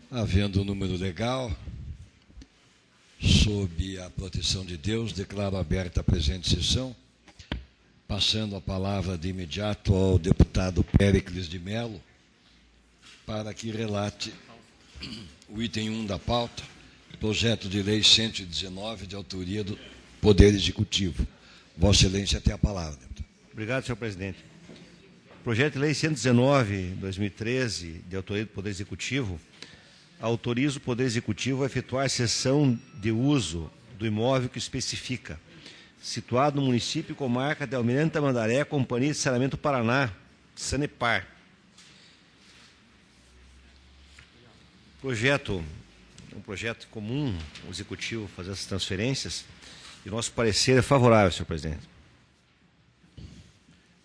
Havendo um número legal, sob a proteção de Deus, declaro aberta a presente sessão, passando a palavra de imediato ao deputado Péricles de Mello, para que relate o item 1 da pauta, projeto de lei 119, de autoria do Poder Executivo. Vossa Excelência tem a palavra, deputado. Obrigado, senhor presidente. Projeto de lei 119, 2013, de autoria do Poder Executivo, autoriza o Poder Executivo a efetuar cessão de uso do imóvel que especifica, situado no município e comarca de Almirante Tamandaré, Companhia de Saneamento Paraná, Sanepar. Um projeto comum, o Executivo fazer essas transferências, e nosso parecer é favorável, senhor presidente.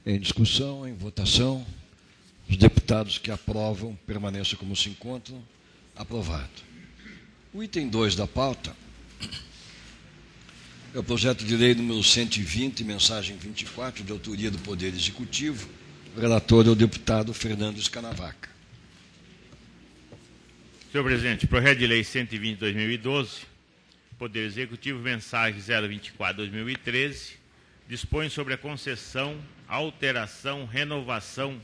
Em discussão, em votação, os deputados que aprovam permaneçam como se encontram. Aprovado. O item 2 da pauta é o projeto de lei número 120, mensagem 24, de autoria do Poder Executivo. O relator é o deputado Fernando Escanavaca. Senhor presidente, projeto de lei 120/2012, Poder Executivo, mensagem 024/2013, dispõe sobre a concessão, alteração, renovação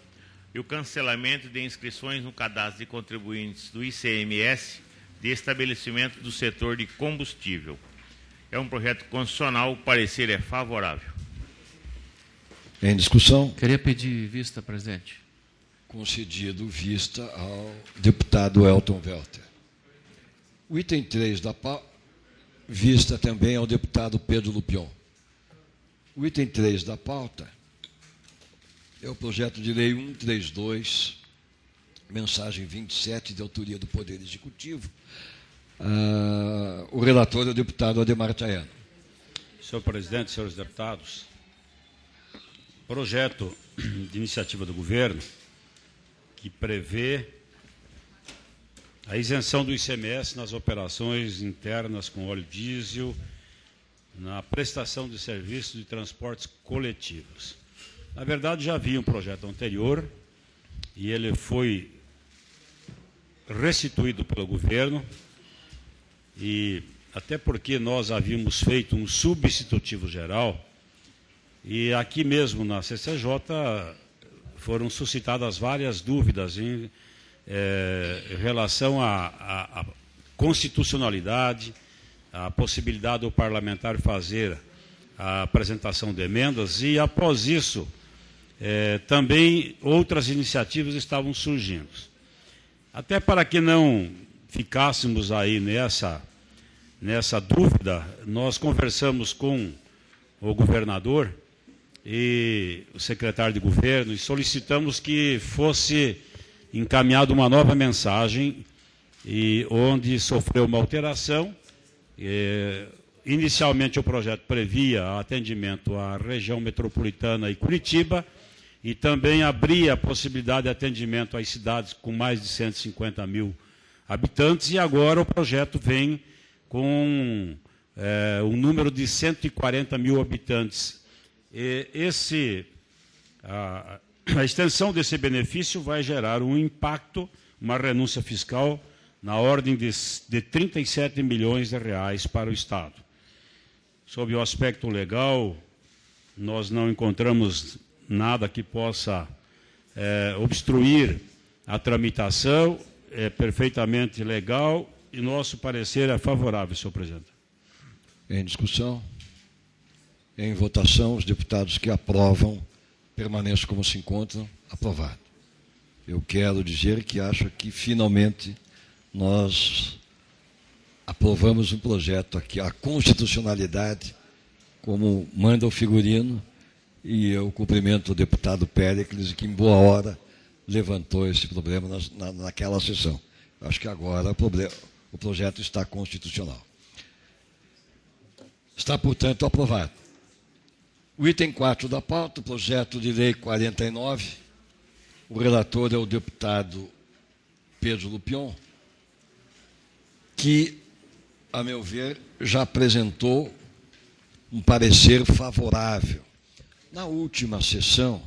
e o cancelamento de inscrições no cadastro de contribuintes do ICMS de estabelecimento do setor de combustível. É um projeto constitucional, o parecer é favorável. Em discussão? Queria pedir vista, presidente. Concedido vista ao deputado Elton Welter. O item 3 da pauta, vista também ao deputado Pedro Lupion. O item 3 da pauta é o projeto de lei 132, mensagem 27, de autoria do Poder Executivo. O relator é o deputado Ademar Tayano. Senhor presidente, senhores deputados, projeto de iniciativa do governo que prevê a isenção do ICMS nas operações internas com óleo diesel, na prestação de serviços de transportes coletivos. Na verdade, já havia um projeto anterior e ele foi restituído pelo governo, e até porque nós havíamos feito um substitutivo geral, e aqui mesmo na CCJ foram suscitadas várias dúvidas em relação à constitucionalidade, a possibilidade do parlamentar fazer a apresentação de emendas, e após isso também outras iniciativas estavam surgindo. Até para que não ficássemos aí nessa dúvida, nós conversamos com o governador e o secretário de governo e solicitamos que fosse encaminhada uma nova mensagem, e onde sofreu uma alteração. Inicialmente o projeto previa atendimento à região metropolitana e Curitiba, e também abria a possibilidade de atendimento às cidades com mais de 150 mil habitantes, e agora o projeto vem com um número de 140 mil habitantes. A extensão desse benefício vai gerar um impacto, uma renúncia fiscal na ordem de 37 milhões de reais para o Estado. Sob o aspecto legal, nós não encontramos nada que possa obstruir a tramitação, é perfeitamente legal, e nosso parecer é favorável, senhor presidente. Em discussão? Em votação, os deputados que aprovam permaneçam como se encontram. Aprovado. Eu quero dizer que acho que, finalmente, nós aprovamos um projeto aqui, a constitucionalidade, como manda o figurino, e eu cumprimento o deputado Péricles, que em boa hora levantou esse problema naquela sessão. Acho que agora o projeto está constitucional. Está, portanto, aprovado. O item 4 da pauta, projeto de lei 49, o relator é o deputado Pedro Lupion, que, a meu ver, já apresentou um parecer favorável. Na última sessão,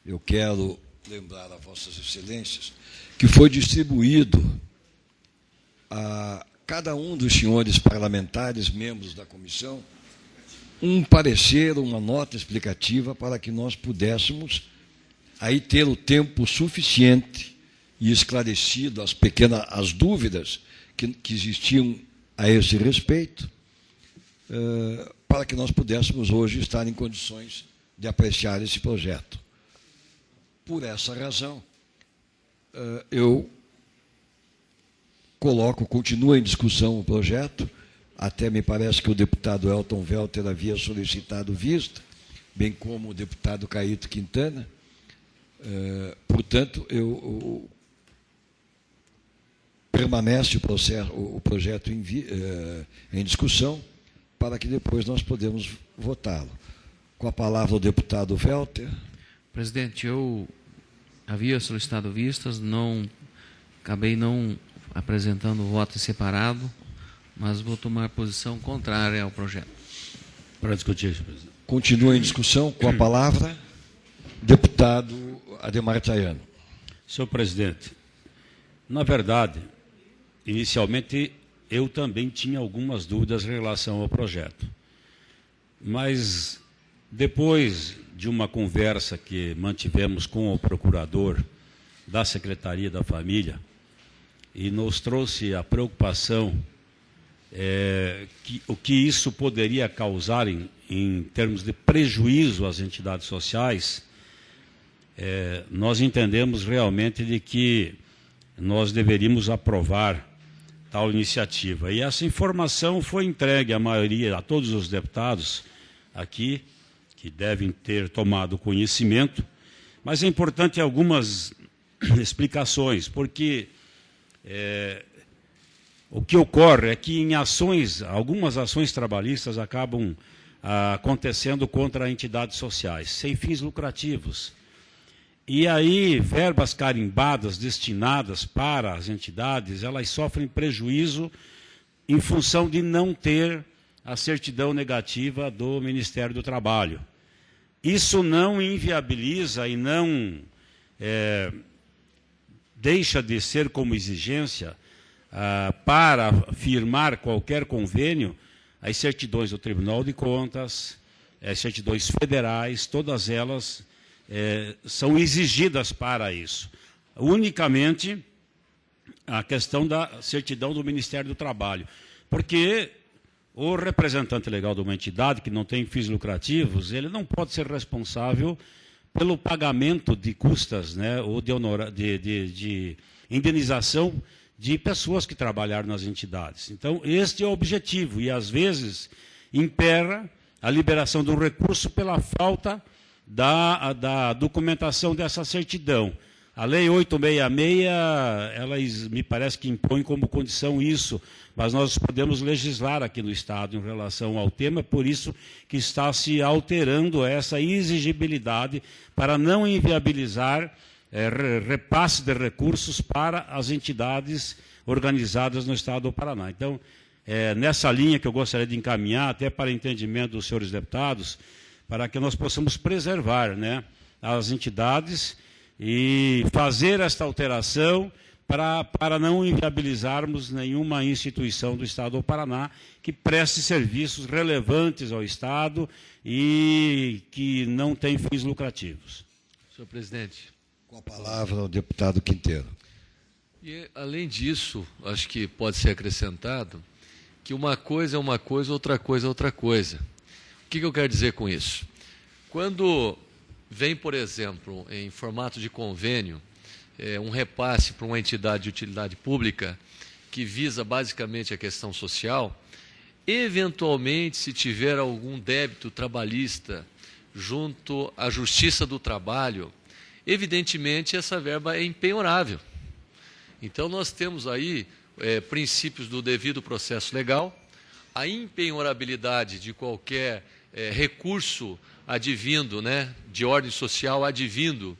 eu quero lembrar a Vossas Excelências que foi distribuído a cada um dos senhores parlamentares, membros da comissão, um parecer, uma nota explicativa para que nós pudéssemos aí ter o tempo suficiente e esclarecido as dúvidas que existiam a esse respeito, para que nós pudéssemos hoje estar em condições de apreciar esse projeto. Por essa razão, eu continua em discussão o projeto, até me parece que o deputado Elton Welter havia solicitado vista, bem como o deputado Caíto Quintana. Portanto, permanece o projeto em discussão, para que depois nós podemos votá-lo. Com a palavra o deputado Welter. Presidente, eu havia solicitado vistas, acabei não apresentando o voto separado, mas vou tomar posição contrária ao projeto. Para discutir, presidente. Continua em discussão. Com a palavra, deputado Adhemar Traiano. Senhor presidente, na verdade, inicialmente eu também tinha algumas dúvidas em relação ao projeto. Mas depois de uma conversa que mantivemos com o procurador da Secretaria da Família, e nos trouxe a preocupação o que isso poderia causar em termos de prejuízo às entidades sociais, nós entendemos realmente de que nós deveríamos aprovar tal iniciativa. E essa informação foi entregue a todos os deputados aqui, que devem ter tomado conhecimento, mas é importante algumas explicações, porque o que ocorre é que algumas ações trabalhistas acabam acontecendo contra entidades sociais, sem fins lucrativos. E aí, verbas carimbadas destinadas para as entidades, elas sofrem prejuízo em função de não ter a certidão negativa do Ministério do Trabalho. Isso não inviabiliza e não deixa de ser como exigência para firmar qualquer convênio as certidões do Tribunal de Contas, as certidões federais, todas elas são exigidas para isso. Unicamente a questão da certidão do Ministério do Trabalho, porque o representante legal de uma entidade que não tem fins lucrativos, ele não pode ser responsável pelo pagamento de custas, né, ou de indenização de pessoas que trabalharam nas entidades. Então, este é o objetivo, e às vezes impera a liberação do recurso pela falta da documentação dessa certidão. A Lei 866, ela me parece que impõe como condição isso, mas nós podemos legislar aqui no Estado em relação ao tema, por isso que está se alterando essa exigibilidade para não inviabilizar repasse de recursos para as entidades organizadas no Estado do Paraná. Então, nessa linha que eu gostaria de encaminhar, até para entendimento dos senhores deputados, para que nós possamos preservar, né, as entidades e fazer esta alteração para não inviabilizarmos nenhuma instituição do Estado do Paraná que preste serviços relevantes ao Estado e que não tem fins lucrativos. Senhor presidente. Com a palavra o deputado Quinteiro. E, além disso, acho que pode ser acrescentado que uma coisa é uma coisa, outra coisa é outra coisa. O que eu quero dizer com isso? Quando vem, por exemplo, em formato de convênio, um repasse para uma entidade de utilidade pública que visa basicamente a questão social, eventualmente, se tiver algum débito trabalhista junto à Justiça do Trabalho, evidentemente essa verba é impenhorável. Então, nós temos aí princípios do devido processo legal, a impenhorabilidade de qualquer recurso advindo, né, de ordem social advindo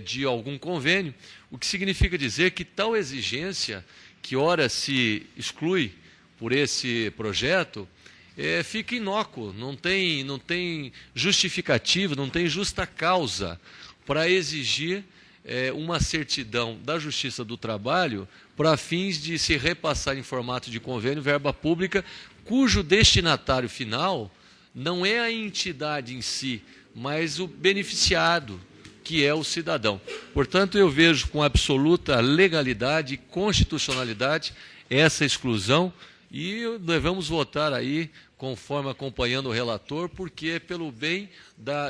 de algum convênio, o que significa dizer que tal exigência, que ora se exclui por esse projeto, fica inócuo, não tem justificativa, não tem justa causa para exigir uma certidão da Justiça do Trabalho para fins de se repassar em formato de convênio verba pública, cujo destinatário final não é a entidade em si, mas o beneficiado, que é o cidadão. Portanto, eu vejo com absoluta legalidade e constitucionalidade essa exclusão e devemos votar aí, conforme acompanhando o relator, porque é pelo bem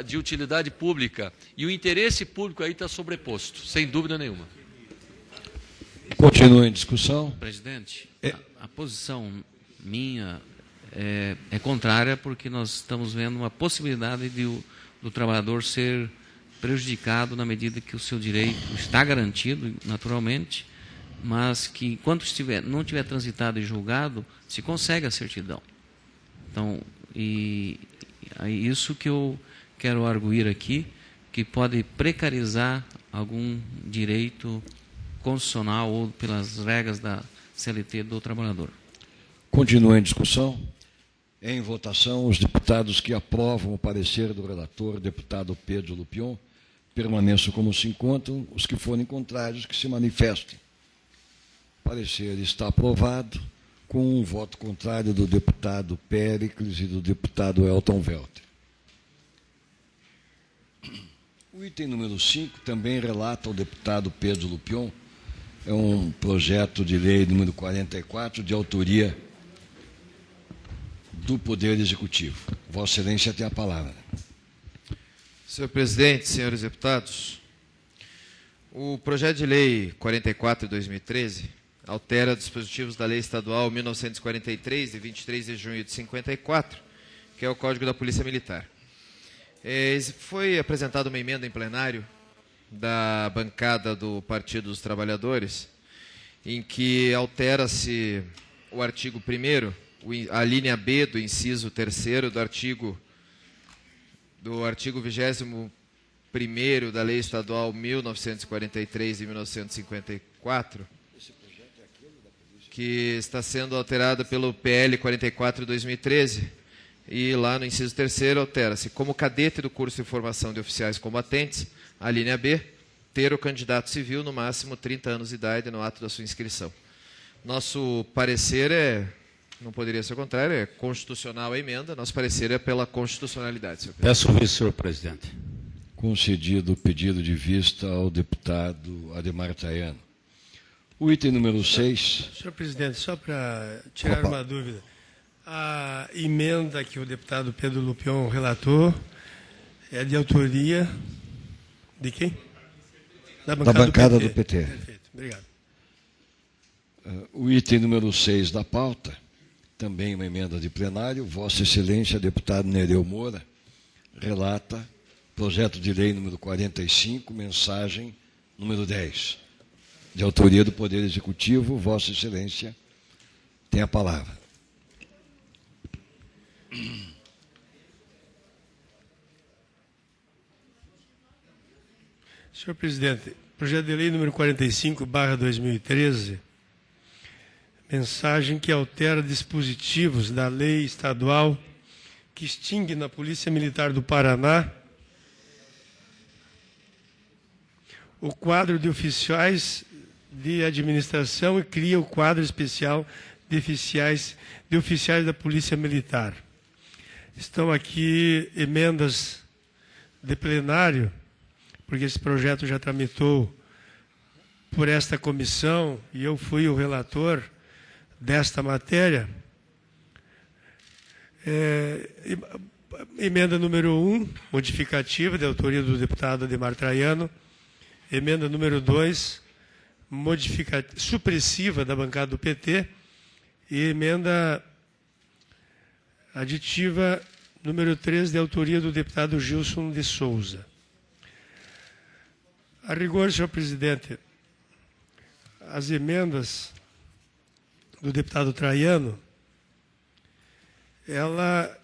de utilidade pública. E o interesse público aí está sobreposto, sem dúvida nenhuma. Continua em discussão. Presidente, a posição minha é contrária, porque nós estamos vendo uma possibilidade do trabalhador ser prejudicado na medida que o seu direito está garantido, naturalmente, mas que enquanto não tiver transitado e julgado, se consegue a certidão. Então, é isso que eu quero arguir aqui, que pode precarizar algum direito constitucional ou pelas regras da CLT do trabalhador. Continua em discussão. Em votação, os deputados que aprovam o parecer do relator, deputado Pedro Lupion, permaneçam como se encontram. Os que forem contrários, que se manifestem. O parecer está aprovado, com um voto contrário do deputado Péricles e do deputado Elton Welter. O item número 5 também relata ao deputado Pedro Lupion, é um projeto de lei número 44, de autoria do Poder Executivo. Vossa Excelência tem a palavra. Senhor presidente, senhores deputados, o projeto de lei 44 de 2013 altera dispositivos da Lei Estadual 1943, de 23 de junho de 54, que é o Código da Polícia Militar. Foi apresentada uma emenda em plenário da bancada do Partido dos Trabalhadores, em que altera-se o artigo 1º, a linha B do inciso 3º do artigo 21º da Lei Estadual 1943 e 1954, que está sendo alterada pelo PL 44 de 2013, e lá no inciso 3º altera-se: como cadete do curso de formação de oficiais combatentes, a linha B, ter o candidato civil no máximo 30 anos de idade no ato da sua inscrição. Nosso parecer não poderia ser o contrário, é constitucional a emenda, nosso parecer é pela constitucionalidade, senhor presidente. Peço o vice, senhor presidente. Concedido o pedido de vista ao deputado Ademar Traiano. O item número 6... Senhor presidente, só para tirar uma dúvida, a emenda que o deputado Pedro Lupion relatou é de autoria de quem? Da bancada do PT. Perfeito, obrigado. O item número 6 da pauta, também uma emenda de plenário, Vossa Excelência, deputado Nereu Moura, relata projeto de lei número 45, mensagem número 10, de autoria do Poder Executivo. Vossa Excelência tem a palavra. Senhor presidente, projeto de lei número 45/2013, mensagem que altera dispositivos da lei estadual que extingue na Polícia Militar do Paraná o quadro de oficiais de administração e cria o quadro especial de oficiais da Polícia Militar. Estão aqui emendas de plenário, porque esse projeto já tramitou por esta comissão e eu fui o relator desta matéria. Emenda número 1, modificativa, de autoria do deputado Ademar Traiano. Emenda número 2, supressiva da bancada do PT. E emenda aditiva número 3, de autoria do deputado Gilson de Souza. A rigor, senhor presidente, as emendas do deputado Traiano, ela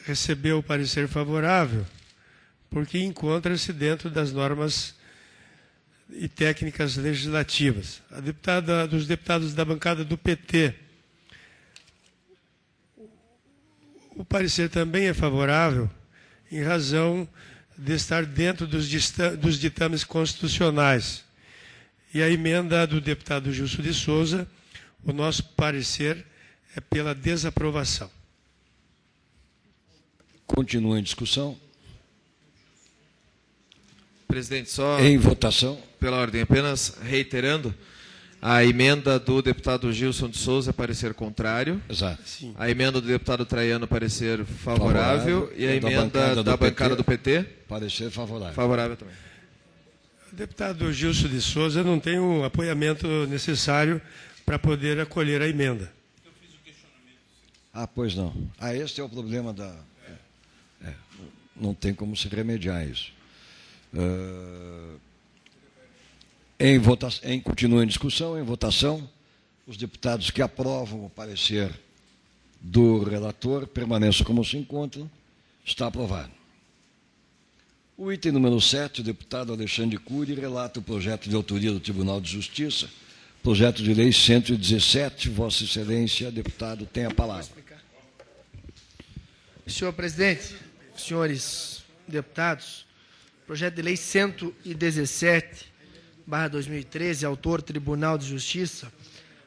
recebeu o parecer favorável, porque encontra-se dentro das normas e técnicas legislativas. Dos deputados da bancada do PT, o parecer também é favorável, em razão de estar dentro dos ditames constitucionais. E a emenda do deputado Gilson de Souza, o nosso parecer é pela desaprovação. Continua em discussão. Presidente, só Em votação. pela ordem, apenas reiterando, a emenda do deputado Gilson de Souza, parecer contrário. Exato. Sim. A emenda do deputado Traiano, parecer favorável. E a emenda da bancada do PT, Parecer favorável. favorável também. O deputado Gilson de Souza não tem o apoiamento necessário para poder acolher a emenda. Ah, pois não. Ah, este é o problema da... não tem como se remediar isso. Continua em discussão, em votação, os deputados que aprovam o parecer do relator permaneçam como se encontram. Está aprovado. O item número 7, o deputado Alexandre Cury relata o projeto de autoria do Tribunal de Justiça, projeto de lei 117. Vossa Excelência, deputado, tem a palavra. Senhor presidente, senhores deputados, projeto de lei 117/2013, autor Tribunal de Justiça,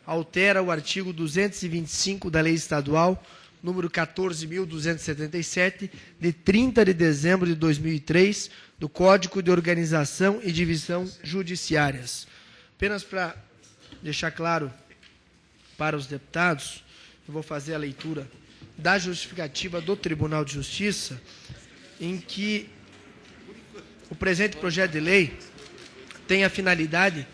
altera o artigo 225 da Lei Estadual número 14.277, de 30 de dezembro de 2003, do Código de Organização e Divisão Judiciárias. Apenas para deixar claro para os deputados, eu vou fazer a leitura da justificativa do Tribunal de Justiça, em que o presente projeto de lei tem a finalidade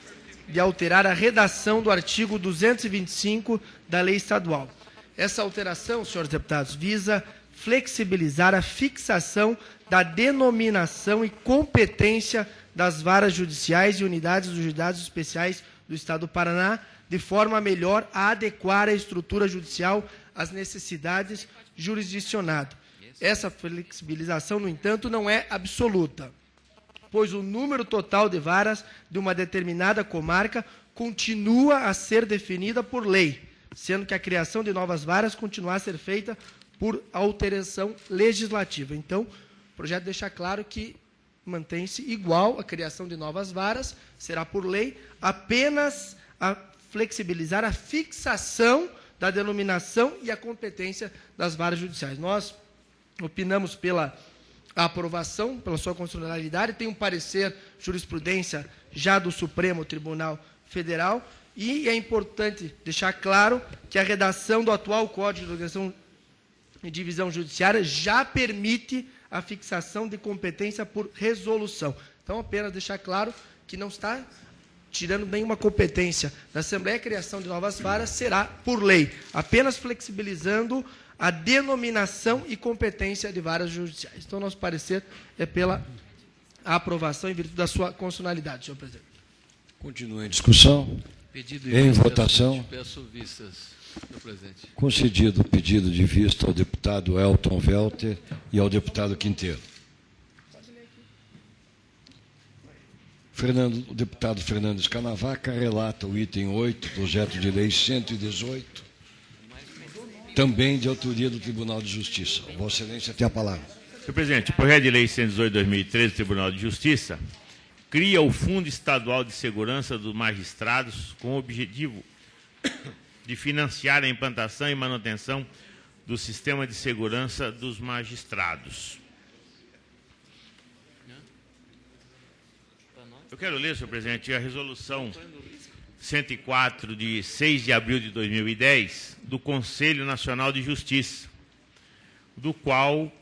de alterar a redação do artigo 225 da Lei Estadual. Essa alteração, senhores deputados, visa flexibilizar a fixação da denominação e competência das varas judiciais e unidades dos juizados especiais do Estado do Paraná, de forma a melhor a adequar a estrutura judicial às necessidades jurisdicionadas. Essa flexibilização, no entanto, não é absoluta, pois o número total de varas de uma determinada comarca continua a ser definida por lei, sendo que a criação de novas varas continuar a ser feita por alteração legislativa. Então, o projeto deixa claro que mantém-se igual a criação de novas varas, será por lei, apenas a flexibilizar a fixação da denominação e a competência das varas judiciais. Nós opinamos pela aprovação, pela sua constitucionalidade, tem um parecer jurisprudência já do Supremo Tribunal Federal, e é importante deixar claro que a redação do atual Código de Organização e Divisão Judiciária já permite a fixação de competência por resolução. Então, apenas deixar claro que não está tirando nenhuma competência da Assembleia, a criação de novas varas será por lei, apenas flexibilizando a denominação e competência de varas judiciais. Então, nosso parecer é pela aprovação em virtude da sua constitucionalidade, senhor presidente. Continua em discussão. Pedido Em vista, votação. Peço vistas, senhor presidente. Concedido o pedido de vista ao deputado Elton Welter e ao deputado Quinteiro. O deputado Fernando Escanavaca relata o item 8, projeto de lei 118, também de autoria do Tribunal de Justiça. Vossa Excelência tem a palavra. Senhor presidente, o projeto de lei 118/2013 do Tribunal de Justiça cria o Fundo Estadual de Segurança dos Magistrados com o objetivo de financiar a implantação e manutenção do sistema de segurança dos magistrados. Eu quero ler, senhor presidente, a resolução 104 de 6 de abril de 2010 do Conselho Nacional de Justiça, do qual,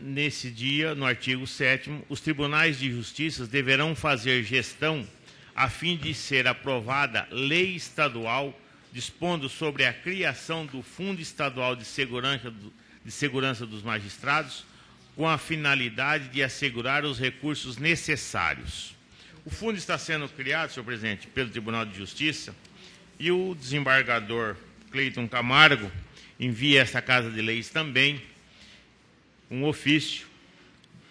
nesse dia, no artigo 7º, os tribunais de justiça deverão fazer gestão a fim de ser aprovada lei estadual dispondo sobre a criação do Fundo Estadual de Segurança dos Magistrados com a finalidade de assegurar os recursos necessários. O fundo está sendo criado, senhor presidente, pelo Tribunal de Justiça, e o desembargador Cleiton Camargo envia a esta Casa de Leis também um ofício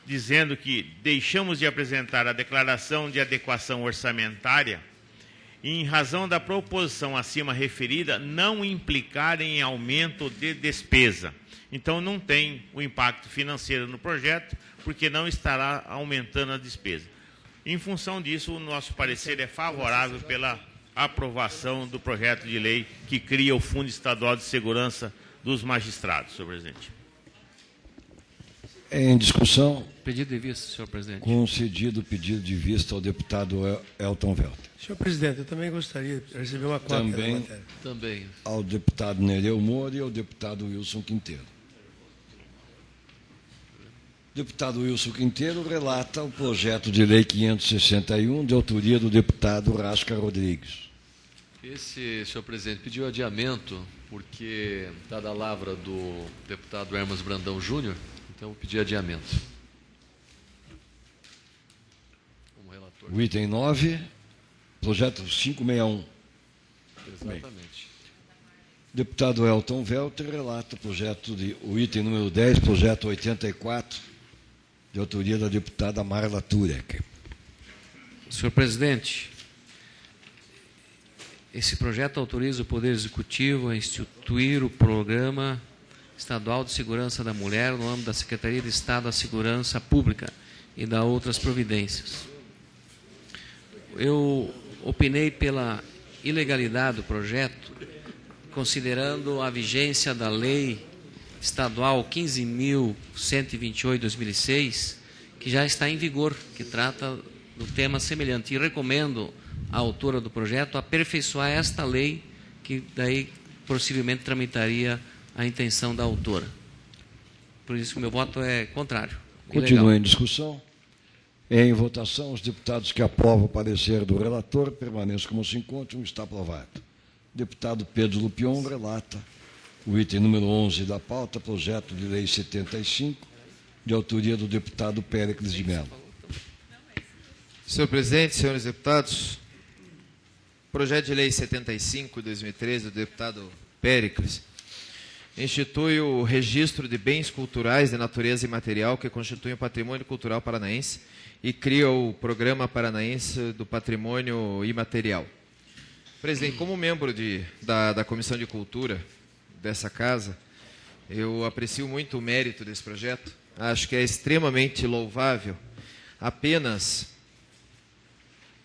dizendo que deixamos de apresentar a declaração de adequação orçamentária e, em razão da proposição acima referida, não implicarem em aumento de despesa. Então, não tem o impacto financeiro no projeto, porque não estará aumentando a despesa. Em função disso, o nosso parecer é favorável pela aprovação do projeto de lei que cria o Fundo Estadual de Segurança dos Magistrados, senhor presidente. Em discussão. Pedido de vista, senhor presidente. Concedido o pedido de vista ao deputado Elton Welter. Senhor presidente, eu também gostaria de receber uma cópia da matéria. Também. Ao deputado Nereu Moura e ao deputado Wilson Quinteiro. O deputado Wilson Quinteiro relata o projeto de lei 561, de autoria do deputado Rasca Rodrigues. Esse, senhor presidente, pediu adiamento, porque está da lavra do deputado Hermas Brandão Júnior, então eu pedi adiamento. Como relator. O item 9, projeto 561. Exatamente. Deputado Elton Welter relata o item número 10, projeto 84, de autoria da deputada Marla Turek. Senhor presidente, esse projeto autoriza o Poder Executivo a instituir o Programa Estadual de Segurança da Mulher no âmbito da Secretaria de Estado da Segurança Pública e da outras providências. Eu opinei pela ilegalidade do projeto, considerando a vigência da Lei Estadual 15.128/2006, que já está em vigor, que trata do tema semelhante. E recomendo à autora do projeto aperfeiçoar esta lei, que daí possivelmente tramitaria a intenção da autora. Por isso, meu voto é contrário. Continua em discussão. Em votação, os deputados que aprovam o parecer do relator permaneçam como se encontram. Está aprovado. O deputado Pedro Lupion relata o item número 11 da pauta, projeto de lei 75, de autoria do deputado Péricles de Mello. Senhor presidente, senhores deputados, projeto de lei 75, de 2013, do deputado Péricles, institui o registro de bens culturais de natureza imaterial que constituem o patrimônio cultural paranaense e cria o Programa Paranaense do Patrimônio Imaterial. Presidente, como membro da Comissão de Cultura dessa casa, eu aprecio muito o mérito desse projeto. Acho que é extremamente louvável. Apenas,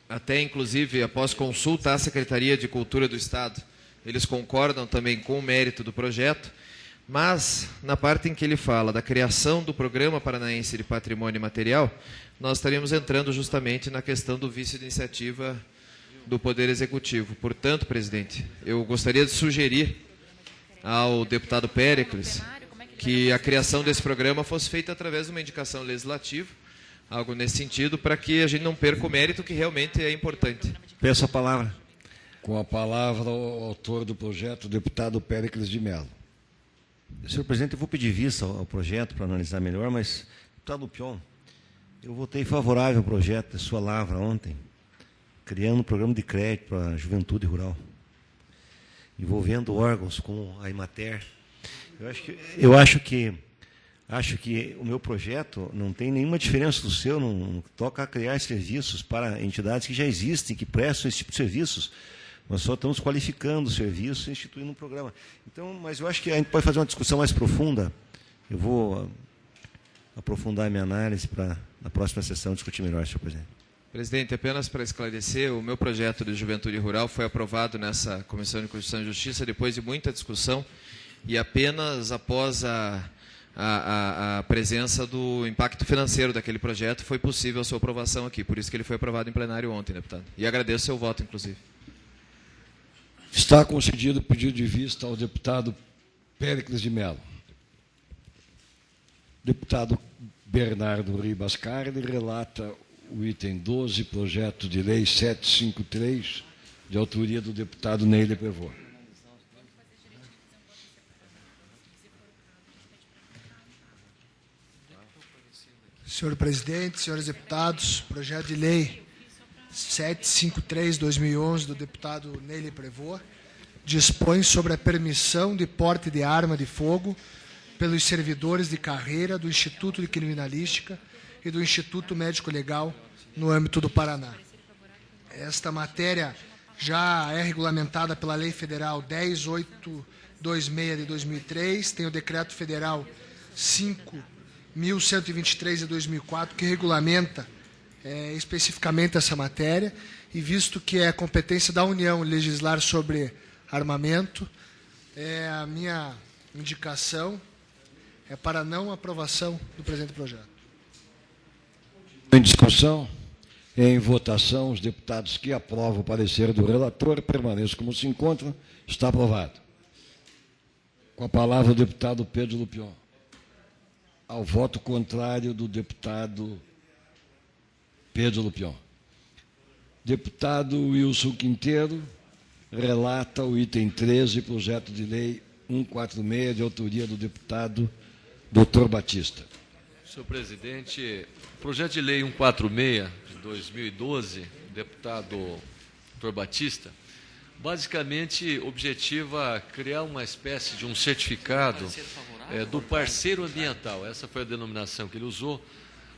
até inclusive após consulta à Secretaria de Cultura do Estado, eles concordam também com o mérito do projeto, mas na parte em que ele fala da criação do Programa Paranaense de Patrimônio Imaterial, nós estaríamos entrando justamente na questão do vício de iniciativa do Poder Executivo. Portanto, presidente, eu gostaria de sugerir ao deputado Péricles que a criação desse programa fosse feita através de uma indicação legislativa, algo nesse sentido, para que a gente não perca o mérito que realmente é importante. Peço a palavra. Com a palavra o autor do projeto, o deputado Péricles de Mello. Senhor presidente, eu vou pedir vista ao projeto para analisar melhor, mas, deputado Lupion, eu votei favorável ao projeto da sua lavra ontem, criando um programa de crédito para a juventude rural, envolvendo órgãos como a Imater. Eu acho que o meu projeto não tem nenhuma diferença do seu, não toca a criar serviços para entidades que já existem, que prestam esse tipo de serviços. Nós só estamos qualificando o serviço e instituindo um programa. Então, mas eu acho que a gente pode fazer uma discussão mais profunda. Eu vou aprofundar a minha análise para, na próxima sessão, discutir melhor, senhor presidente. Presidente, apenas para esclarecer, o meu projeto de juventude rural foi aprovado nessa Comissão de Constituição e Justiça depois de muita discussão e apenas após a presença do impacto financeiro daquele projeto foi possível a sua aprovação aqui. Por isso que ele foi aprovado em plenário ontem, deputado. E agradeço o seu voto, inclusive. Está concedido o pedido de vista ao deputado Péricles de Mello. Deputado Bernardo Ribas Carne relata o item 12, projeto de lei 753, de autoria do deputado Neile Prevô. Senhor presidente, senhores deputados, projeto de lei 753/2011 do deputado Neile Prevô dispõe sobre a permissão de porte de arma de fogo pelos servidores de carreira do Instituto de Criminalística e do Instituto Médico Legal no âmbito do Paraná. Esta matéria já é regulamentada pela Lei Federal 10.826 de 2003, tem o Decreto Federal 5.123 de 2004, que regulamenta especificamente essa matéria, e visto que é competência da União legislar sobre armamento, a minha indicação é para não aprovação do presente projeto. Em discussão, em votação, os deputados que aprovam o parecer do relator permaneçam como se encontram. Está aprovado. Com a palavra o deputado Pedro Lupion. Ao voto contrário do deputado Pedro Lupion. Deputado Wilson Quinteiro relata o item 13, projeto de lei 146, de autoria do deputado Dr. Batista. Senhor presidente, o projeto de lei 146 de 2012, deputado Dr. Batista, basicamente objetiva criar uma espécie de um certificado do parceiro ambiental, essa foi a denominação que ele usou,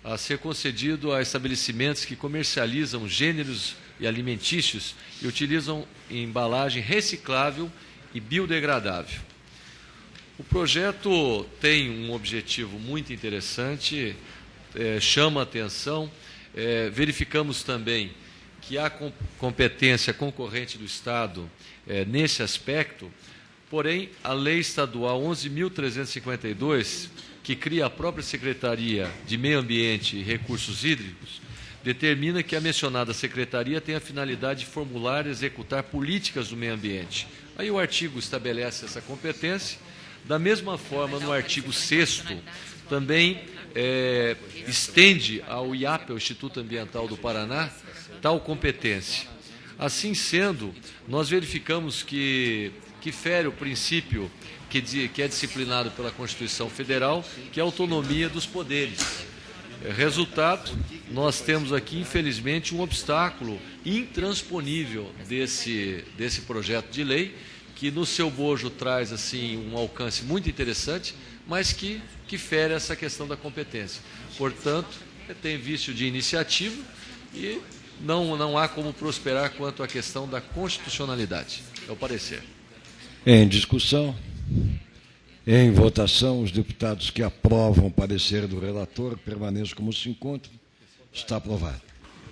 a ser concedido a estabelecimentos que comercializam gêneros e alimentícios e utilizam embalagem reciclável e biodegradável. O projeto tem um objetivo muito interessante, chama a atenção, verificamos também que há competência concorrente do Estado nesse aspecto, porém, a Lei Estadual 11.352, que cria a própria Secretaria de Meio Ambiente e Recursos Hídricos, determina que a mencionada secretaria tem a finalidade de formular e executar políticas do meio ambiente. Aí o artigo estabelece essa competência. Da mesma forma, no artigo 6º, também estende ao IAP, ao Instituto Ambiental do Paraná, tal competência. Assim sendo, nós verificamos que fere o princípio que é disciplinado pela Constituição Federal, que é a autonomia dos poderes. Resultado, nós temos aqui, infelizmente, um obstáculo intransponível desse projeto de lei, que no seu bojo traz assim um alcance muito interessante, mas que fere essa questão da competência. Portanto, tem vício de iniciativa e não há como prosperar quanto à questão da constitucionalidade. É o parecer. Em discussão, em votação, os deputados que aprovam o parecer do relator permaneçam como se encontram. Está aprovado.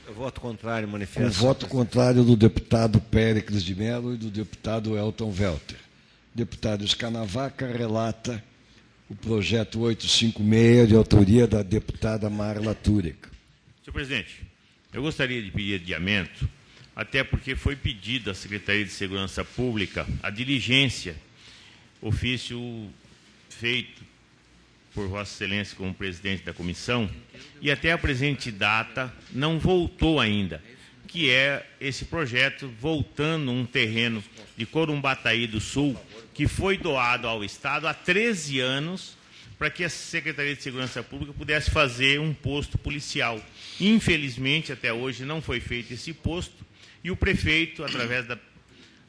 Eu voto contrário, manifesto. Com voto contrário do deputado Péricles de Mello e do deputado Elton Welter. Deputado Escanavaca relata o projeto 856, de autoria da deputada Marla Túrica. Senhor presidente, eu gostaria de pedir adiamento, até porque foi pedido à Secretaria de Segurança Pública a diligência, ofício feito por Vossa Excelência como presidente da comissão, e até a presente data não voltou ainda, que é esse projeto voltando um terreno de Corumbataí do Sul, que foi doado ao Estado há 13 anos, para que a Secretaria de Segurança Pública pudesse fazer um posto policial. Infelizmente, até hoje, não foi feito esse posto, e o prefeito, através da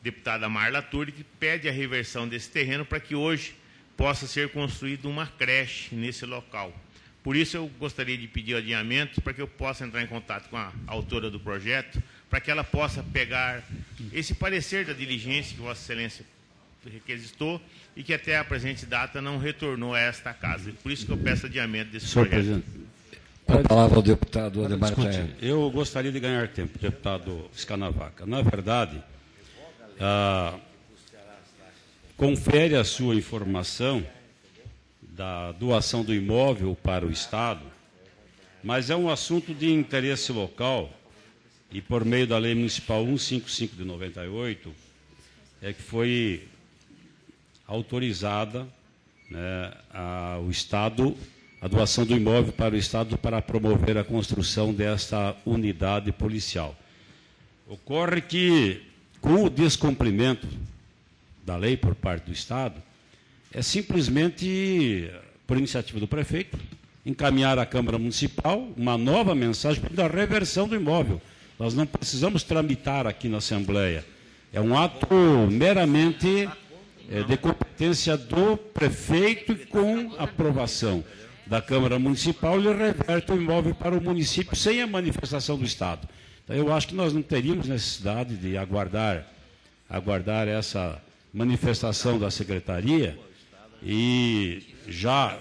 deputada Marla Turri, pede a reversão desse terreno para que hoje possa ser construída uma creche nesse local. Por isso, eu gostaria de pedir adiamento para que eu possa entrar em contato com a autora do projeto, para que ela possa pegar esse parecer da diligência que Vossa Excelência requisitou e que até a presente data não retornou a esta casa. Por isso que eu peço adiamento desse projeto. Presidente, Com a palavra ao deputado Ademar Tael. eu gostaria de ganhar tempo, deputado Escanavaca. Na verdade, confere a sua informação da doação do imóvel para o Estado, mas é um assunto de interesse local e por meio da Lei Municipal 155 de 98 que foi autorizada, né, o Estado, a doação do imóvel para o Estado para promover a construção desta unidade policial. Ocorre que, com o descumprimento da lei por parte do Estado, é simplesmente, por iniciativa do prefeito, encaminhar à Câmara Municipal uma nova mensagem da reversão do imóvel. Nós não precisamos tramitar aqui na Assembleia. É um ato meramente de competência do prefeito e com aprovação da Câmara Municipal, ele reverte o imóvel para o município sem a manifestação do Estado. Então, eu acho que nós não teríamos necessidade de aguardar essa manifestação da Secretaria e já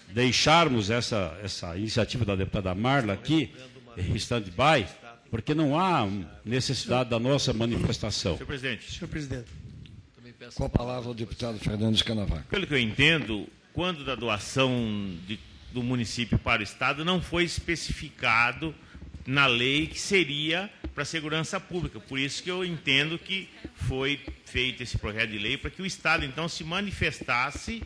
deixarmos essa iniciativa da deputada Marla aqui em stand-by, porque não há necessidade da nossa manifestação. Senhor presidente. Senhor presidente. Com a palavra o deputado Fernandes Canavaca. Pelo que eu entendo, quando da doação do município para o Estado, não foi especificado na lei que seria para a segurança pública. Por isso que eu entendo que foi feito esse projeto de lei para que o Estado, então, se manifestasse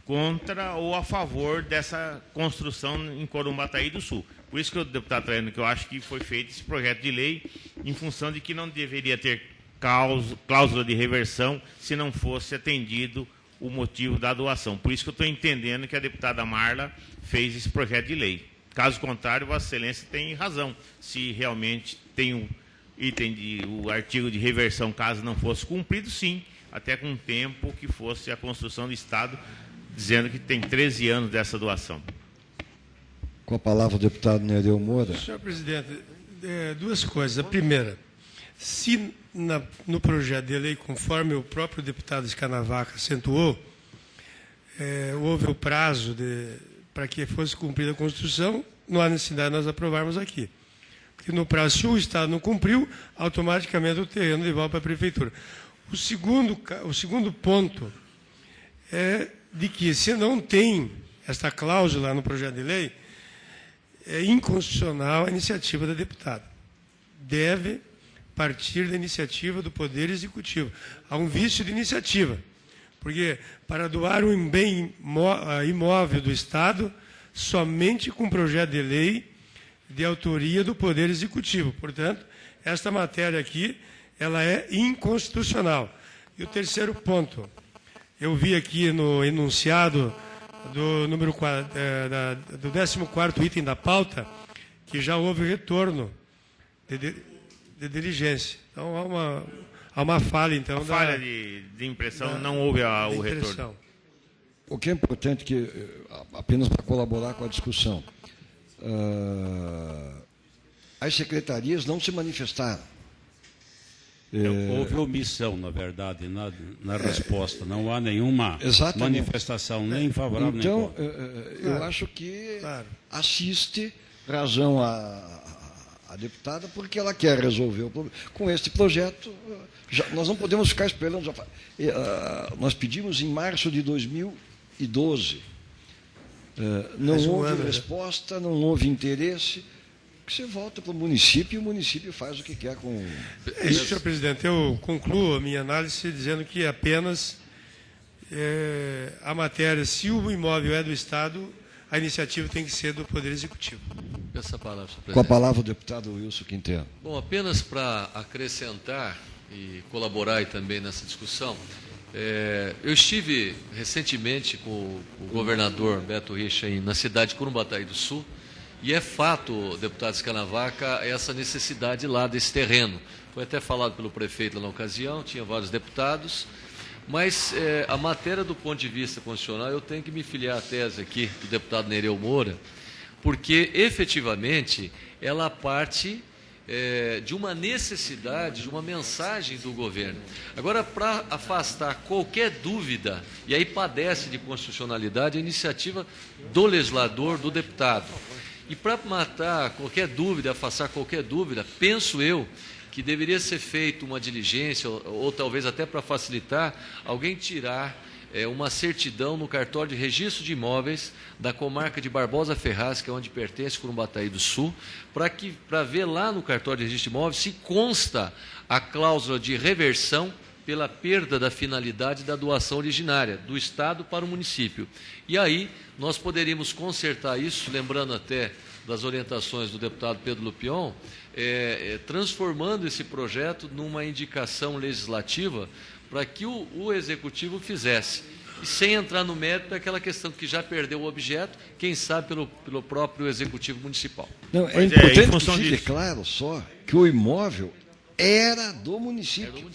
contra ou a favor dessa construção em Corumbataí do Sul. Por isso que o deputado está dizendo que eu acho que foi feito esse projeto de lei em função de que não deveria ter cláusula de reversão se não fosse atendido o motivo da doação. Por isso que eu estou entendendo que a deputada Marla fez esse projeto de lei. Caso contrário, Vossa Excelência tem razão. Se realmente tem o item o artigo de reversão, caso não fosse cumprido, sim, até com um tempo que fosse a construção do Estado, dizendo que tem 13 anos dessa doação. Com a palavra o deputado Nereu Moura. Senhor presidente, duas coisas. A primeira, se no projeto de lei, conforme o próprio deputado Canavaca acentuou, houve o prazo para que fosse cumprida a construção, não há necessidade de nós aprovarmos aqui. Porque no prazo, se o Estado não cumpriu, automaticamente o terreno devolve para a Prefeitura. O segundo ponto é de que, se não tem esta cláusula no projeto de lei, é inconstitucional a iniciativa da deputada. Deve partir da iniciativa do Poder Executivo. Há um vício de iniciativa, porque para doar um bem imóvel do Estado, somente com projeto de lei de autoria do Poder Executivo. Portanto, esta matéria aqui, ela é inconstitucional. E o terceiro ponto, eu vi aqui no enunciado do número 4, do 14º item da pauta, que já houve retorno de diligência. Então, há uma falha, então. A falha de impressão, não houve o retorno. O que é importante, que apenas para colaborar com a discussão, as secretarias não se manifestaram. Houve omissão, na verdade, na resposta. Não há nenhuma manifestação, nem favorável, então, nem contra. Eu acho que assiste razão a deputada, porque ela quer resolver o problema. Com este projeto, nós não podemos ficar esperando. Nós pedimos em março de 2012. Não houve resposta, não houve interesse. Você volta para o município e o município faz o que quer com... Isso, senhor presidente. Eu concluo a minha análise dizendo que apenas a matéria, se o imóvel é do Estado, a iniciativa tem que ser do Poder Executivo. Essa palavra, senhor presidente. Com a palavra o deputado Wilson Quintero. Bom, apenas para acrescentar e colaborar aí também nessa discussão, eu estive recentemente com o governador Beto Richa na cidade de Corumbataí do Sul, e é fato, deputado Canavaca, essa necessidade lá desse terreno. Foi até falado pelo prefeito lá na ocasião, tinha vários deputados, mas a matéria do ponto de vista constitucional, eu tenho que me filiar à tese aqui do deputado Nereu Moura, porque efetivamente ela parte de uma necessidade, de uma mensagem do governo. Agora, para afastar qualquer dúvida, e aí padece de constitucionalidade, a iniciativa do legislador, do deputado. E para matar qualquer dúvida, afastar qualquer dúvida, penso eu que deveria ser feita uma diligência, ou talvez até para facilitar, alguém tirar uma certidão no cartório de registro de imóveis da comarca de Barbosa Ferraz, que é onde pertence Corumbataí do Sul, para ver lá no cartório de registro de imóveis se consta a cláusula de reversão pela perda da finalidade da doação originária do Estado para o município. E aí nós poderíamos consertar isso, lembrando até das orientações do deputado Pedro Lupion, transformando esse projeto numa indicação legislativa para que o Executivo fizesse. E sem entrar no mérito daquela questão que já perdeu o objeto, quem sabe pelo próprio Executivo Municipal. Não, é importante que fique claro só que o imóvel era do município.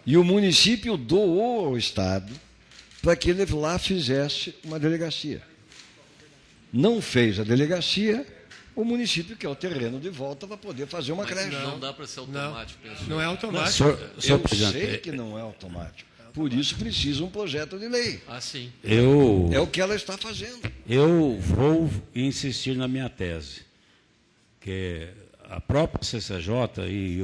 E o município doou ao Estado para que ele lá fizesse uma delegacia. Não fez a delegacia, o município quer o terreno de volta para poder fazer uma creche. Não dá para ser automático. Não é automático. Eu sei que não é automático. Por isso precisa um projeto de lei. Ah, sim. É o que ela está fazendo. Eu vou insistir na minha tese, que a própria CCJ e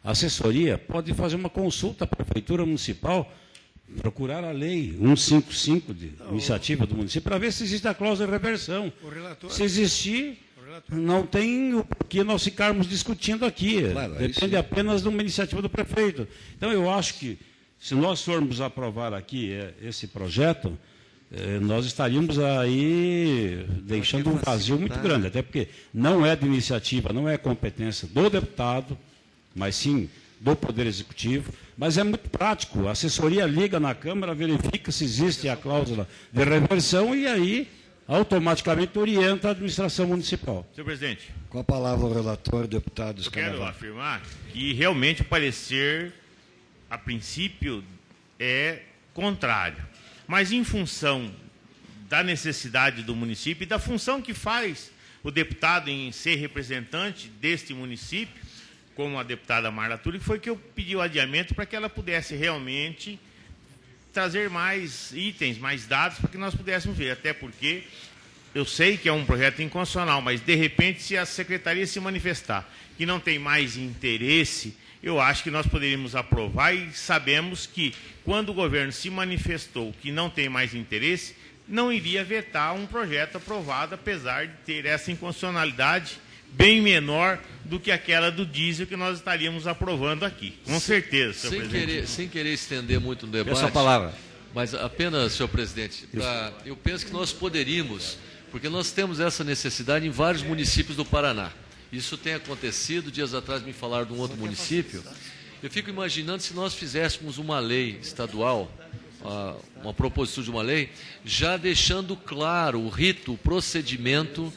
a assessoria pode fazer uma consulta à Prefeitura Municipal, procurar a lei 155 de iniciativa do município, para ver se existe a cláusula de reversão. Se existir, não tem o que nós ficarmos discutindo aqui. Claro, depende apenas de uma iniciativa do prefeito. Então, eu acho que, se nós formos aprovar aqui esse projeto, nós estaríamos aí deixando um vazio muito grande, até porque não é de iniciativa, não é competência do deputado, mas sim do Poder Executivo, mas é muito prático. A assessoria liga na Câmara, verifica se existe a cláusula de reversão e aí automaticamente orienta a administração municipal. Senhor presidente. Com a palavra o relator, deputado Escanavaca. Eu quero afirmar que realmente o parecer, a princípio, é contrário. Mas em função da necessidade do município e da função que faz o deputado em ser representante deste município, como a deputada Marla Túlio, foi que eu pedi o adiamento para que ela pudesse realmente trazer mais itens, mais dados, para que nós pudéssemos ver. Até porque eu sei que é um projeto inconstitucional, mas, de repente, se a secretaria se manifestar que não tem mais interesse, eu acho que nós poderíamos aprovar e sabemos que, quando o governo se manifestou que não tem mais interesse, não iria vetar um projeto aprovado, apesar de ter essa inconstitucionalidade bem menor do que aquela do diesel que nós estaríamos aprovando aqui. Com certeza, senhor presidente. Sem querer estender muito no debate. Essa palavra. Mas apenas, senhor presidente, eu penso que nós poderíamos, porque nós temos essa necessidade em vários municípios do Paraná. Isso tem acontecido, dias atrás me falaram de um outro município. Eu fico imaginando se nós fizéssemos uma lei estadual, uma proposição de uma lei, já deixando claro o rito, o procedimento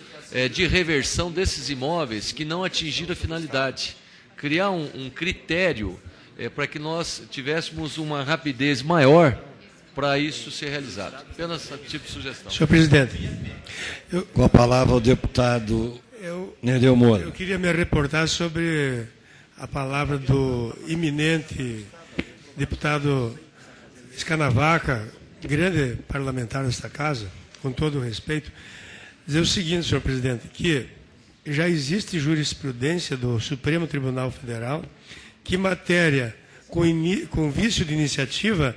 de reversão desses imóveis que não atingiram a finalidade. Criar um critério para que nós tivéssemos uma rapidez maior para isso ser realizado. Apenas esse tipo de sugestão. Senhor presidente. Com a palavra o deputado Nereu Moura. Eu queria me reportar sobre a palavra do iminente deputado Escanavaca, grande parlamentar desta casa, com todo o respeito, dizer o seguinte, senhor presidente, que já existe jurisprudência do Supremo Tribunal Federal que matéria com vício de iniciativa,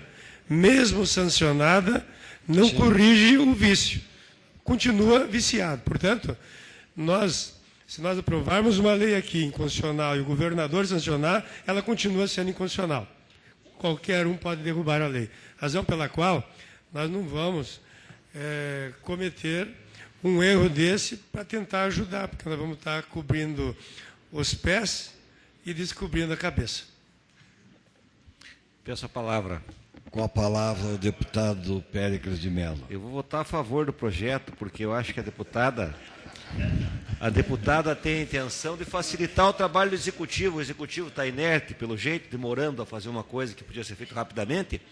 mesmo sancionada, não corrige o vício. Continua viciado. Portanto, se nós aprovarmos uma lei aqui inconstitucional e o governador sancionar, ela continua sendo inconstitucional. Qualquer um pode derrubar a lei. Razão pela qual nós não vamos cometer um erro desse para tentar ajudar, porque nós vamos estar cobrindo os pés e descobrindo a cabeça. Peço a palavra. Com a palavra o deputado Péricles de Mello. Eu vou votar a favor do projeto, porque eu acho que a deputada tem a intenção de facilitar o trabalho do executivo. O executivo está inerte, pelo jeito, demorando a fazer uma coisa que podia ser feita rapidamente.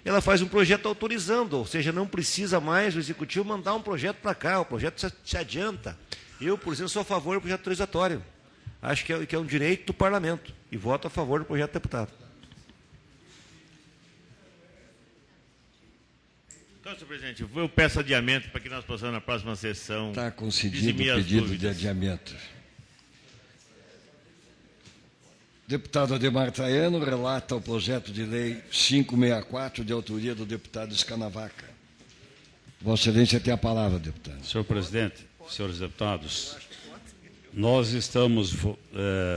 Ela faz um projeto autorizando, ou seja, não precisa mais o executivo mandar um projeto para cá, o projeto se adianta. Eu, por exemplo, sou a favor do projeto autorizatório. Acho que é um direito do parlamento e voto a favor do projeto do deputado. Então, senhor presidente, eu peço adiamento para que nós possamos, na próxima sessão, está concedido o pedido de adiamento. Deputado Ademar Traiano relata o projeto de lei 564, de autoria do deputado Escanavaca. Vossa Excelência tem a palavra, deputado. Senhor presidente, senhores deputados, nós estamos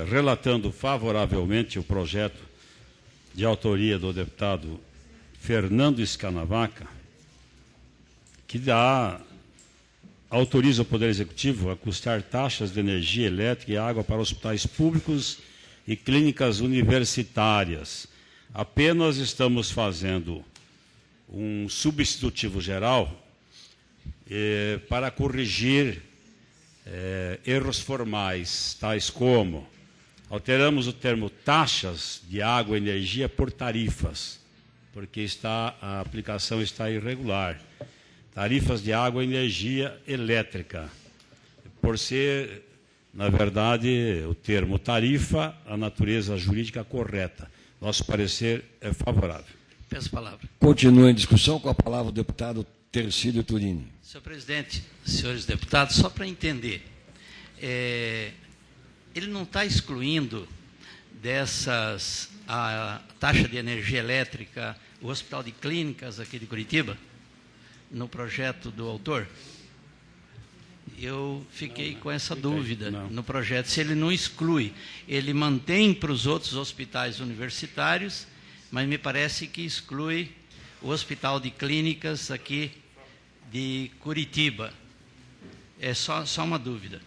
relatando favoravelmente o projeto de autoria do deputado Fernando Escanavaca, que autoriza o Poder Executivo a custar taxas de energia elétrica e água para hospitais públicos e clínicas universitárias. Apenas estamos fazendo um substitutivo geral para corrigir erros formais, tais como alteramos o termo taxas de água e energia por tarifas, porque a aplicação está irregular. Tarifas de água e energia elétrica. por ser, na verdade, o termo tarifa, a natureza jurídica correta. Nosso parecer é favorável. Peço a palavra. Continua em discussão, com a palavra o deputado Tercílio Turini. Senhor presidente, senhores deputados, só para entender, ele não está excluindo dessas a taxa de energia elétrica o Hospital de Clínicas aqui de Curitiba, no projeto do autor? Eu fiquei com essa dúvida no projeto. Se ele não exclui, ele mantém para os outros hospitais universitários, mas me parece que exclui o Hospital de Clínicas aqui de Curitiba. É só uma dúvida.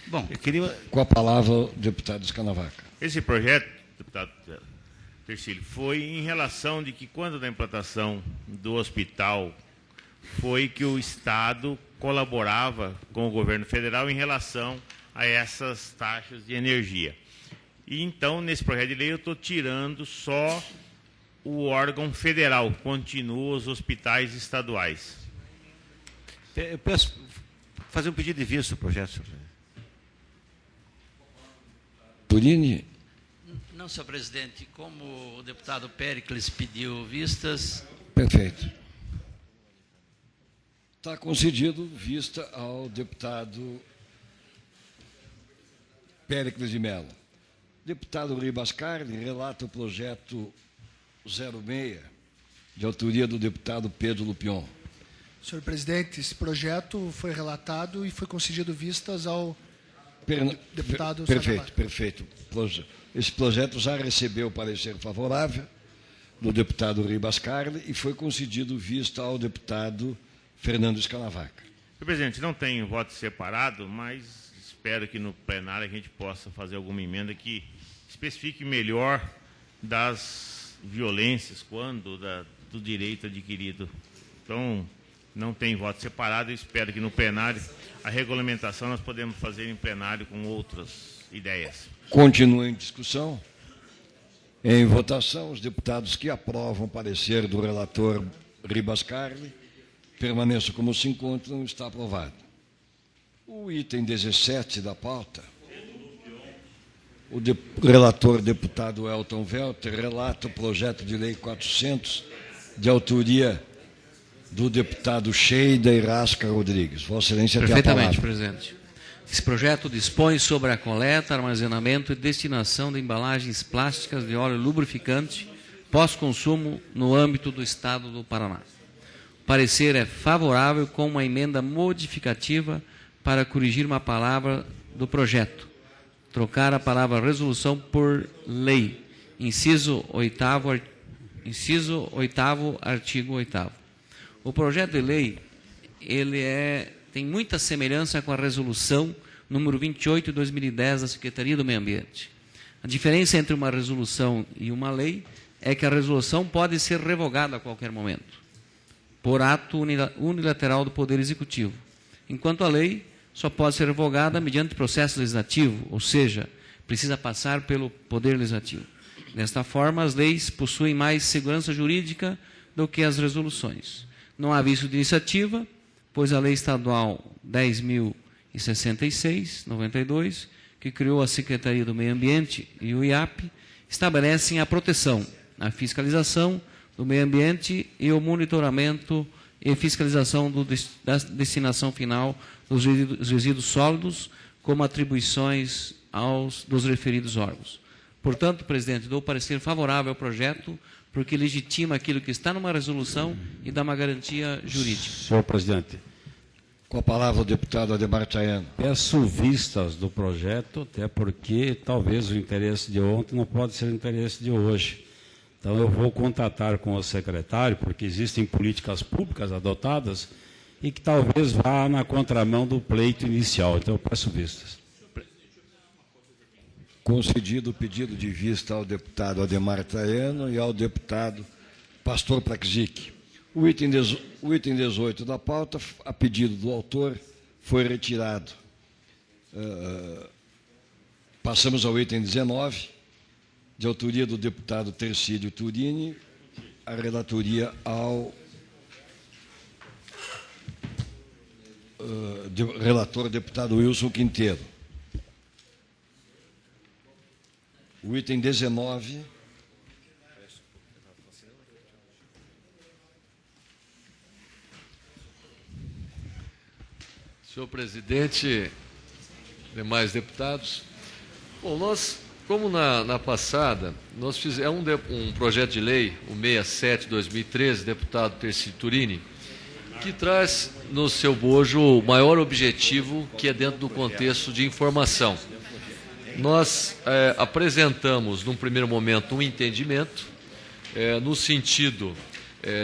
Bom, eu queria... Com a palavra o deputado Escanavaca. Esse projeto, deputado Tercílio, foi em relação de que quando da implantação do hospital foi que o Estado colaborava com o governo federal em relação a essas taxas de energia. E então, nesse projeto de lei, eu estou tirando só o órgão federal, continua os hospitais estaduais. Eu peço fazer um pedido de vista do projeto, senhor. Turini. Não, senhor presidente, como o deputado Péricles pediu vistas... Perfeito. Está concedido vista ao deputado Péricles de Mello. Deputado Ribas Carli relata o projeto 06, de autoria do deputado Pedro Lupion. Senhor presidente, esse projeto foi relatado e foi concedido vistas ao deputado... Perfeito, perfeito. Esse projeto já recebeu parecer favorável do deputado Ribas Carli e foi concedido vista ao deputado Fernando Escanavaca. Senhor presidente, não tem voto separado, mas espero que no plenário a gente possa fazer alguma emenda que especifique melhor das violências quando do direito adquirido. Então, não tem voto separado, eu espero que no plenário a regulamentação nós podemos fazer em plenário com outras ideias. Continua em discussão. Em votação, os deputados que aprovam o parecer do relator Ribas Carli permaneçam como se encontram, está aprovado. O item 17 da pauta, o relator deputado Elton Welter relata o projeto de lei 400, de autoria do deputado Sheida Irasca Rodrigues. Vossa Excelência tem a palavra. Perfeitamente, presidente. Esse projeto dispõe sobre a coleta, armazenamento e destinação de embalagens plásticas de óleo lubrificante pós-consumo no âmbito do Estado do Paraná. O parecer é favorável com uma emenda modificativa para corrigir uma palavra do projeto. Trocar a palavra resolução por lei. Inciso 8º, artigo 8º. O projeto de lei, tem muita semelhança com a resolução número 28 de 2010 da Secretaria do Meio Ambiente. A diferença entre uma resolução e uma lei é que a resolução pode ser revogada a qualquer momento, por ato unilateral do Poder Executivo, enquanto a lei só pode ser revogada mediante processo legislativo, ou seja, precisa passar pelo Poder Legislativo. Desta forma, as leis possuem mais segurança jurídica do que as resoluções. Não há vício de iniciativa, pois a Lei Estadual 10.066, 92, que criou a Secretaria do Meio Ambiente e o IAP, estabelecem a proteção, a fiscalização do meio ambiente e o monitoramento e fiscalização da destinação final dos resíduos sólidos, como atribuições dos referidos órgãos. Portanto, presidente, dou parecer favorável ao projeto, porque legitima aquilo que está numa resolução e dá uma garantia jurídica. Senhor presidente. Com a palavra o deputado Ademar Chaiano. Peço vistas do projeto, até porque talvez o interesse de ontem não pode ser o interesse de hoje. Então eu vou contatar com o secretário, porque existem políticas públicas adotadas e que talvez vá na contramão do pleito inicial. Então eu peço vistas. Concedido o pedido de vista ao deputado Ademar Chaiano e ao deputado Pastor Praxic. O item 18 da pauta, a pedido do autor, foi retirado. Passamos ao item 19, de autoria do deputado Tercílio Turini, a relatoria ao Relator, deputado Wilson Quinteiro. O item 19. Senhor presidente, demais deputados. Bom, nós, como na passada, nós fizemos um projeto de lei, o 67/2013, deputado Tercílio Turini, que traz no seu bojo o maior objetivo, que é dentro do contexto de informação. Nós apresentamos, num primeiro momento, um entendimento, no sentido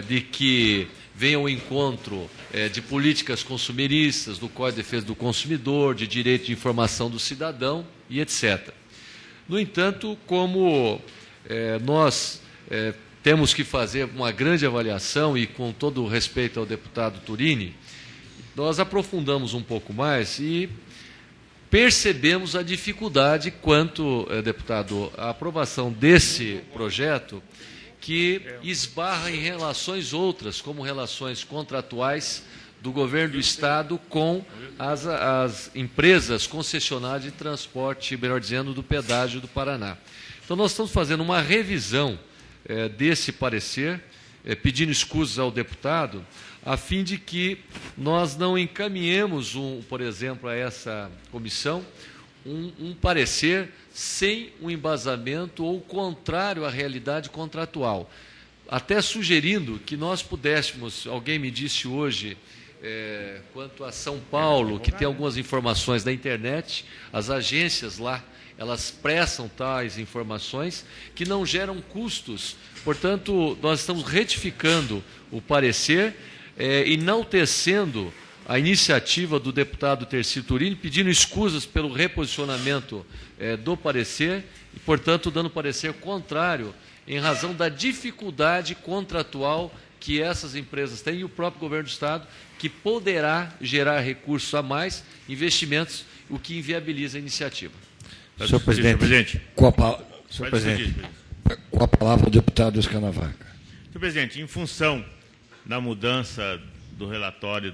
de que venha ao encontro de políticas consumeristas, do Código de Defesa do Consumidor, de direito de informação do cidadão e etc. No entanto, como nós temos que fazer uma grande avaliação, e com todo o respeito ao deputado Turini, nós aprofundamos um pouco mais e percebemos a dificuldade quanto, deputado, à aprovação desse projeto, que esbarra em relações outras, como relações contratuais do governo do Estado com as empresas concessionárias de transporte, melhor dizendo, do pedágio do Paraná. Então, nós estamos fazendo uma revisão desse parecer, pedindo escusas ao deputado, a fim de que nós não encaminhemos, por exemplo, a essa comissão, um parecer sem um embasamento ou contrário à realidade contratual. Até sugerindo que nós pudéssemos, alguém me disse hoje, quanto a São Paulo, que tem algumas informações da internet, as agências lá, elas prestam tais informações que não geram custos. Portanto, nós estamos retificando o parecer, enaltecendo a iniciativa do deputado Tercílio Turini, pedindo escusas pelo reposicionamento do parecer e, portanto, dando parecer contrário em razão da dificuldade contratual que essas empresas têm e o próprio governo do Estado, que poderá gerar recursos a mais, investimentos, o que inviabiliza a iniciativa. Senhor presidente. Com a palavra, o deputado Escanavaca. Senhor presidente, em função da mudança do relatório,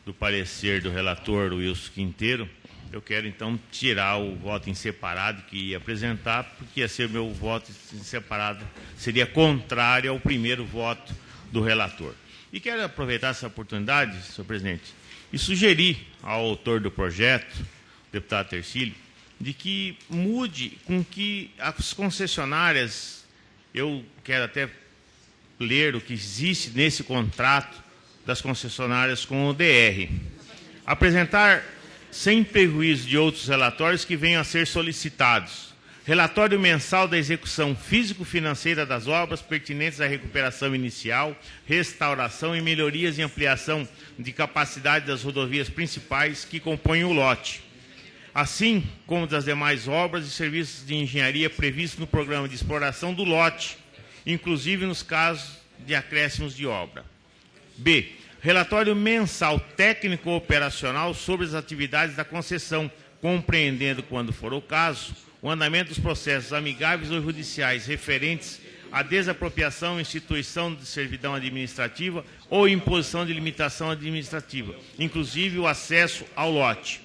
do parecer do relator Wilson Quinteiro, eu quero, então, tirar o voto em separado que ia apresentar, porque ia ser o meu voto em separado, seria contrário ao primeiro voto do relator. E quero aproveitar essa oportunidade, senhor presidente, e sugerir ao autor do projeto, o deputado Tercílio, de que mude com que as concessionárias, eu quero até ler o que existe nesse contrato das concessionárias com o DR. Apresentar, sem prejuízo de outros relatórios que venham a ser solicitados, relatório mensal da execução físico-financeira das obras pertinentes à recuperação inicial, restauração e melhorias e ampliação de capacidade das rodovias principais que compõem o lote, assim como das demais obras e serviços de engenharia previstos no programa de exploração do lote, inclusive nos casos de acréscimos de obra. B. Relatório mensal técnico-operacional sobre as atividades da concessão, compreendendo, quando for o caso, o andamento dos processos amigáveis ou judiciais referentes à desapropriação, instituição de servidão administrativa ou imposição de limitação administrativa, inclusive o acesso ao lote.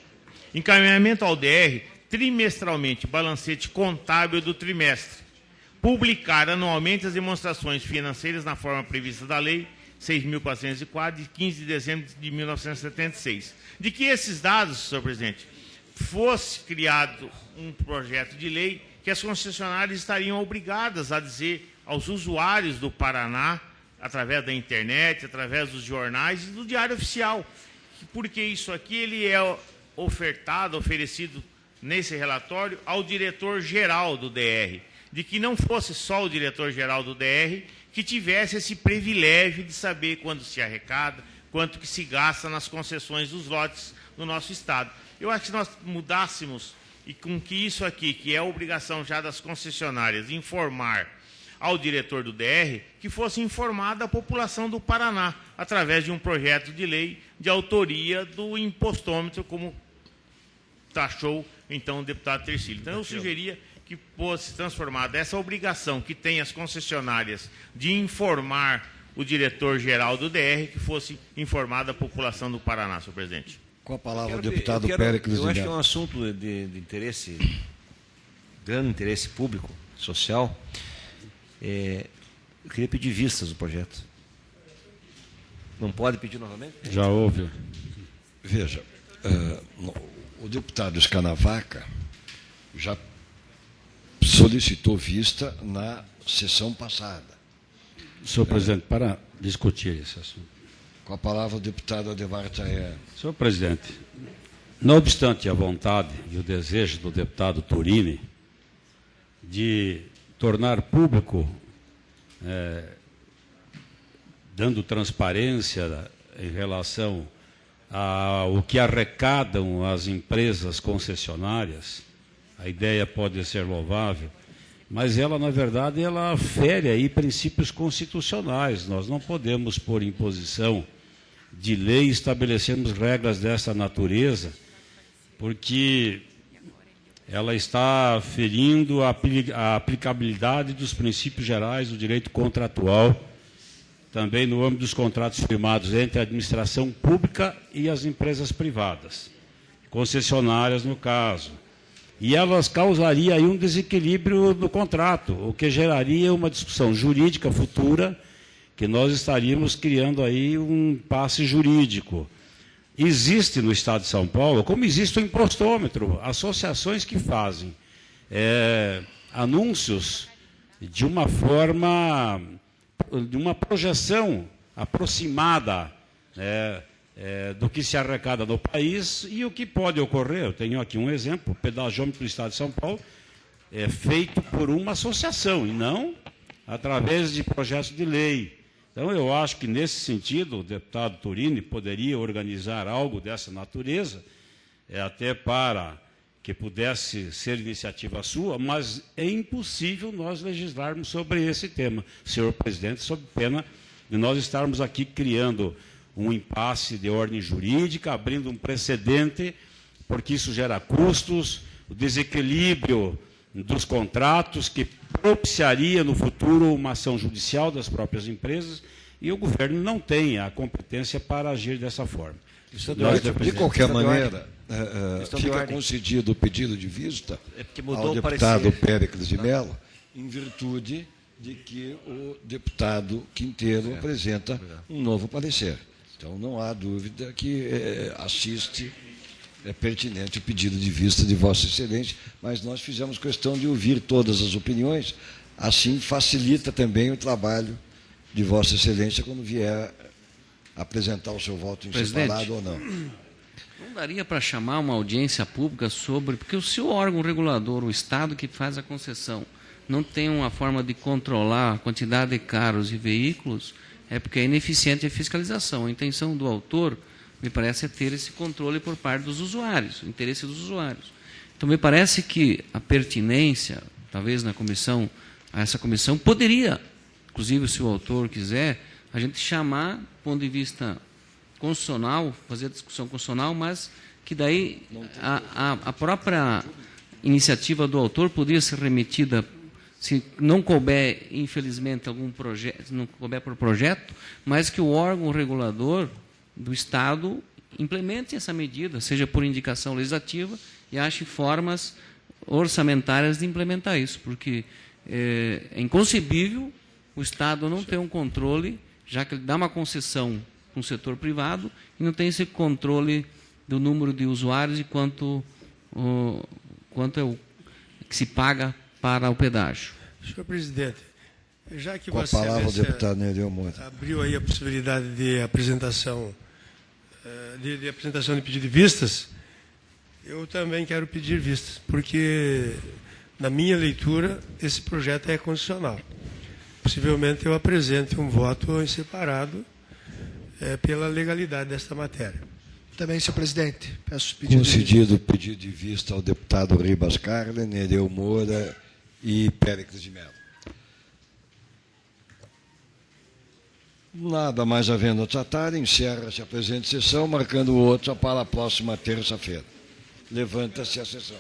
Encaminhamento ao DR, trimestralmente, balancete contábil do trimestre. Publicar anualmente as demonstrações financeiras na forma prevista da Lei 6.404, de 15 de dezembro de 1976. De que esses dados, senhor presidente, fosse criado um projeto de lei que as concessionárias estariam obrigadas a dizer aos usuários do Paraná, através da internet, através dos jornais e do Diário Oficial, porque isso aqui ele é oferecido nesse relatório ao diretor-geral do DR, de que não fosse só o diretor-geral do DR que tivesse esse privilégio de saber quando se arrecada, quanto que se gasta nas concessões dos lotes no nosso Estado. Eu acho que nós mudássemos, e com que isso aqui, que é a obrigação já das concessionárias, informar ao diretor do DR, que fosse informada a população do Paraná, através de um projeto de lei de autoria do impostômetro, como taxou, então, o deputado Tercílio. Então, eu sugeria que fosse transformada essa obrigação que tem as concessionárias de informar o diretor-geral do DR, que fosse informada a população do Paraná, senhor presidente. Com a palavra o deputado Péricles. Eu acho que é um assunto de interesse, grande interesse público, social. Eu queria pedir vistas do projeto. Não pode pedir novamente? Já houve. Veja, o deputado Escanavaca já solicitou vista na sessão passada. Senhor presidente, para discutir esse assunto. Com a palavra o deputado Ademar Taer. Senhor presidente, não obstante a vontade e o desejo do deputado Turini de tornar público, dando transparência em relação ao que arrecadam as empresas concessionárias, a ideia pode ser louvável, mas ela, na verdade, ela fere aí princípios constitucionais. Nós não podemos, por imposição de lei, estabelecermos regras dessa natureza, porque ela está ferindo a aplicabilidade dos princípios gerais do direito contratual, também no âmbito dos contratos firmados entre a administração pública e as empresas privadas, concessionárias no caso. E elas causariam aí um desequilíbrio no contrato, o que geraria uma discussão jurídica futura, que nós estaríamos criando aí um impasse jurídico. Existe no Estado de São Paulo, como existe o impostômetro, associações que fazem anúncios de uma forma, de uma projeção aproximada do que se arrecada no país e o que pode ocorrer. Eu tenho aqui um exemplo, o pedagiômetro do Estado de São Paulo é feito por uma associação e não através de projetos de lei. Então, eu acho que, nesse sentido, o deputado Turini poderia organizar algo dessa natureza, até para que pudesse ser iniciativa sua, mas é impossível nós legislarmos sobre esse tema, senhor presidente, sob pena de nós estarmos aqui criando um impasse de ordem jurídica, abrindo um precedente, porque isso gera custos, o desequilíbrio dos contratos, que propiciaria no futuro uma ação judicial das próprias empresas, e o governo não tem a competência para agir dessa forma. De qualquer maneira, fica concedido o pedido de vista ao deputado Péricles de Mello, em virtude de que o deputado Quinteiro apresenta um novo parecer. Então, não há dúvida que é pertinente o pedido de vista de Vossa Excelência, mas nós fizemos questão de ouvir todas as opiniões, assim facilita também o trabalho de Vossa Excelência quando vier apresentar o seu voto em separado ou não. Não daria para chamar uma audiência pública sobre... Porque se o órgão regulador, o Estado que faz a concessão, não tem uma forma de controlar a quantidade de carros e veículos, é porque é ineficiente a fiscalização. A intenção do autor, me parece, é ter esse controle por parte dos usuários, o interesse dos usuários. Então, me parece que a pertinência, talvez na comissão, a essa comissão, poderia, inclusive se o autor quiser, a gente chamar, do ponto de vista constitucional, fazer a discussão constitucional, mas que daí a própria iniciativa do autor poderia ser remetida, se não couber, infelizmente, algum projeto, não couber por projeto, mas que o órgão regulador do Estado implemente essa medida, seja por indicação legislativa, e ache formas orçamentárias de implementar isso, porque é inconcebível o Estado não ter um controle, já que ele dá uma concessão para um setor privado e não tem esse controle do número de usuários e quanto é o que se paga para o pedágio. Senhor presidente, já que Com a Vossa palavra o Excelência deputado Nereu Moura. abriu aí a possibilidade de apresentação de apresentação de pedido de vistas, eu também quero pedir vistas, porque na minha leitura esse projeto é constitucional. Possivelmente eu apresente um voto em separado pela legalidade desta matéria. Também, senhor presidente, peço pedido Concedido o pedido de vista ao deputado Ribas Carla, Nereu Moura e Péricles de Mello. Nada mais havendo a tratar, encerra-se a presente sessão, marcando outra para a próxima terça-feira. Levanta-se a sessão.